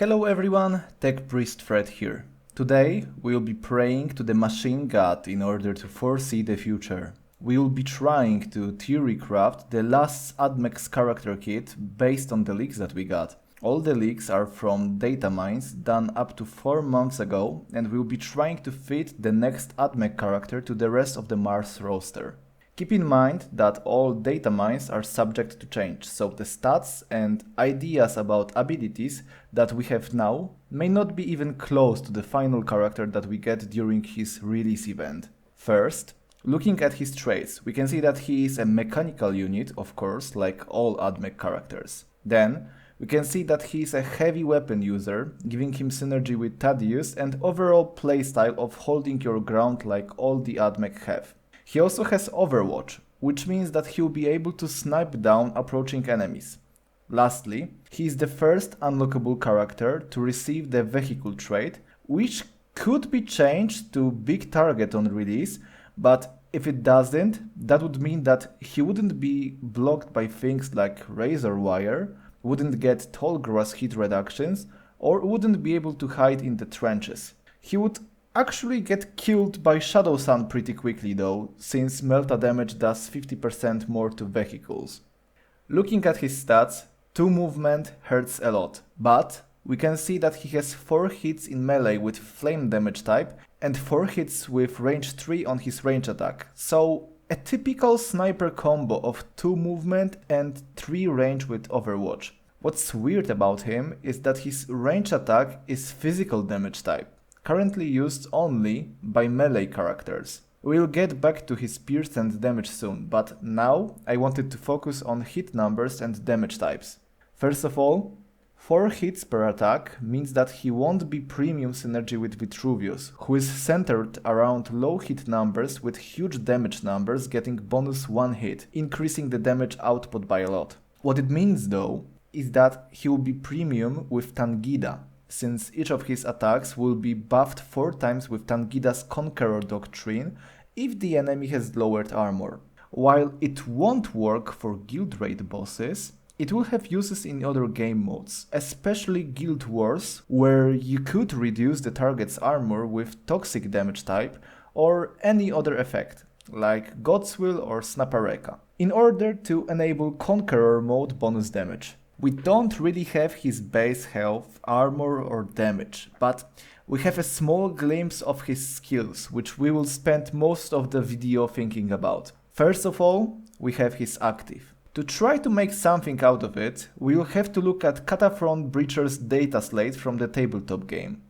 Hello everyone, Tech Priest Fred here. Today we will be praying to the machine god in order to foresee the future. We will be trying to Theorycraft the last AdMech's character kit based on the leaks that we got. All the leaks are from datamines done up to 4 months ago, and we will be trying to fit the next AdMech character to the rest of the Mars roster. Keep in mind that all datamines are subject to change, so the stats and ideas about abilities that we have now may not be even close to the final character that we get during his release event. First, looking at his traits, we can see that he is a mechanical unit, of course, like all AdMech characters. Then, we can see that he is a heavy weapon user, giving him synergy with Tacticus and overall playstyle of holding your ground like all the AdMech have. He also has Overwatch, which means that he will be able to snipe down approaching enemies. Lastly, he is the first unlockable character to receive the vehicle trait, which could be changed to big target on release, but if it doesn't, that would mean that he wouldn't be blocked by things like razor wire, wouldn't get tall grass hit reductions, or wouldn't be able to hide in the trenches. He would actually get killed by Shadow Sun pretty quickly though, since Melta damage does 50% more to vehicles. Looking at his stats, 2 movement hurts a lot, but we can see that he has 4 hits in melee with flame damage type and 4 hits with range 3 on his range attack, so a typical sniper combo of 2 movement and 3 range with Overwatch. What's weird about him is that his range attack is physical damage type, currently used only by melee characters. We'll get back to his pierce and damage soon, but now I wanted to focus on hit numbers and damage types. First of all, 4 hits per attack means that he won't be premium synergy with Vitruvius, who is centered around low hit numbers with huge damage numbers getting bonus 1 hit, increasing the damage output by a lot. What it means though is that he will be premium with Tangida, since each of his attacks will be buffed 4 times with Tangida's Conqueror Doctrine if the enemy has lowered armor. While it won't work for guild raid bosses, it will have uses in other game modes, especially Guild Wars, where you could reduce the target's armor with toxic damage type or any other effect, like God's Will or Snapareka, in order to enable Conqueror mode bonus damage. We don't really have his base health, armor or damage, but we have a small glimpse of his skills, which we will spend most of the video thinking about. First of all, we have his active. To try to make something out of it, we will have to look at Kataphron Breacher's data slate from the tabletop game.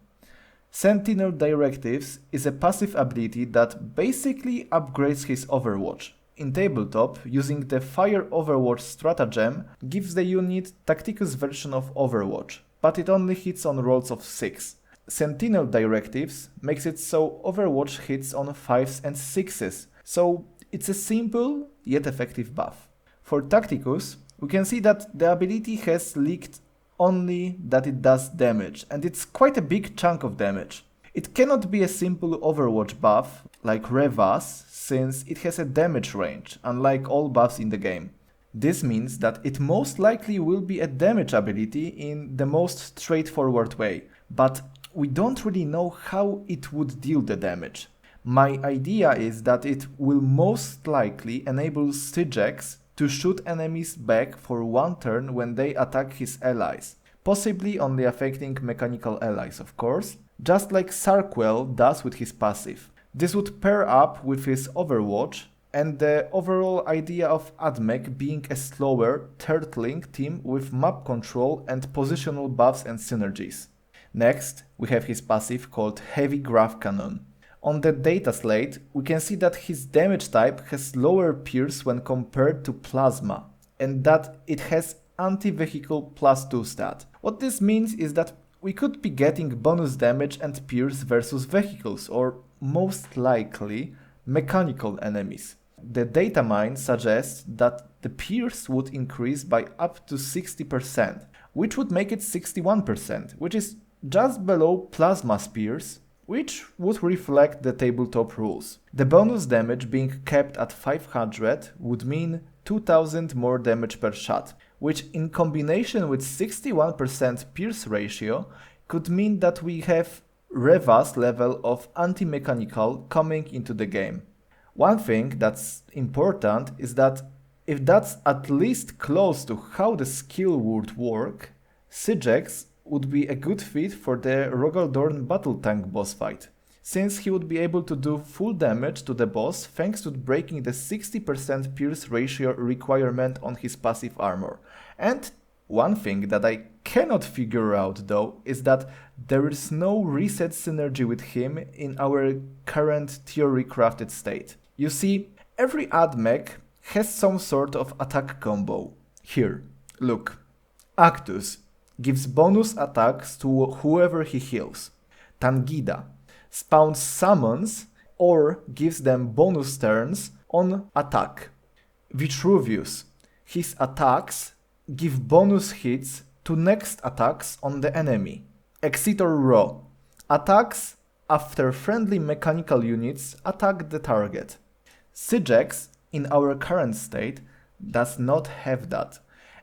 Sentinel Directives is a passive ability that basically upgrades his Overwatch. In tabletop, using the Fire Overwatch stratagem gives the unit Tacticus version of Overwatch, but it only hits on rolls of 6. Sentinel Directives makes it so Overwatch hits on 5s and 6s, so it's a simple yet effective buff. For Tacticus, we can see that the ability has leaked only that it does damage, and it's quite a big chunk of damage. It cannot be a simple Overwatch buff like rewORKs, since it has a damage range, unlike all buffs in the game. This means that it most likely will be a damage ability in the most straightforward way, but we don't really know how it would deal the damage. My idea is that it will most likely enable Sy-Gex to shoot enemies back for 1 turn when they attack his allies, possibly only affecting mechanical allies of course, just like Sarkwell does with his passive. This would pair up with his Overwatch and the overall idea of AdMech being a slower, turtling team with map control and positional buffs and synergies. Next, we have his passive called Heavy Graph Cannon. On the data slate, we can see that his damage type has lower pierce when compared to Plasma, and that it has anti-vehicle +2 stat. What this means is that we could be getting bonus damage and pierce versus vehicles, or most likely mechanical enemies. The datamine suggests that the pierce would increase by up to 60%, which would make it 61%, which is just below Plasma's pierce, which would reflect the tabletop rules. The bonus damage being kept at 500 would mean 2000 more damage per shot, which in combination with 61% pierce ratio could mean that we have rewORKs level of anti-mechanical coming into the game. One thing that's important is that if that's at least close to how the skill would work, Sy-Gex would be a good fit for the Rogaldorn battle tank boss fight, since he would be able to do full damage to the boss thanks to breaking the 60% pierce ratio requirement on his passive armor. And one thing that I cannot figure out though is that there is no reset synergy with him in our current Theorycrafted state. You see, every AdMech has some sort of attack combo. Here, look. Actus gives bonus attacks to whoever he heals. Tangida spawns summons or gives them bonus turns on attack. Vitruvius, his attacks give bonus hits to next attacks on the enemy. Excitor Ro, attacks after friendly mechanical units attack the target. Sy-Gex, in our current state, does not have that,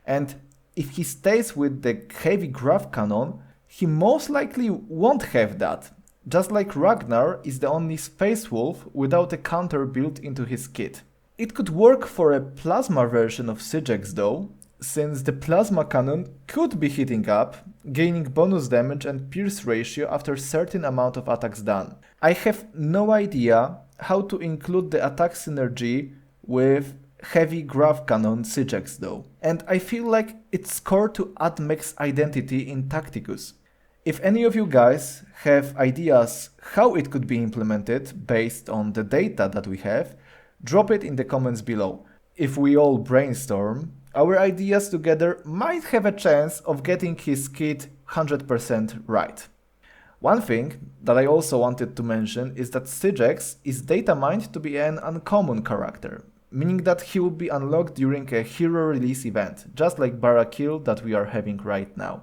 and if he stays with the heavy graph cannon, he most likely won't have that, just like Ragnar is the only Space Wolf without a counter built into his kit. It could work for a plasma version of Sy-Gex though, since the plasma cannon could be heating up, gaining bonus damage and pierce ratio after a certain amount of attacks done. I have no idea how to include the attack synergy with heavy graph cannon Sy-Gex though, and I feel like it's core to AdMech's identity in Tacticus. If any of you guys have ideas how it could be implemented based on the data that we have, drop it in the comments below. If we all brainstorm, our ideas together might have a chance of getting his kit 100% right. One thing that I also wanted to mention is that Sy-Gex is datamined to be an uncommon character, meaning that he will be unlocked during a hero release event, just like Barakil that we are having right now.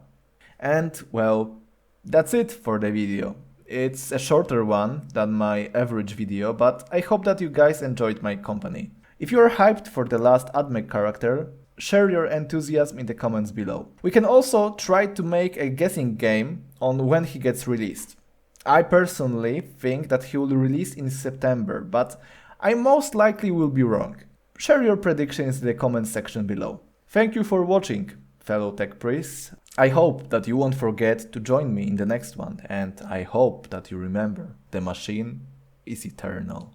And well, that's it for the video. It's a shorter one than my average video, but I hope that you guys enjoyed my company. If you are hyped for the last AdMech character, share your enthusiasm in the comments below. We can also try to make a guessing game on when he gets released. I personally think that he will release in September, but I most likely will be wrong. Share your predictions in the comments section below. Thank you for watching, fellow tech priests. I hope that you won't forget to join me in the next one, and I hope that you remember the machine is eternal.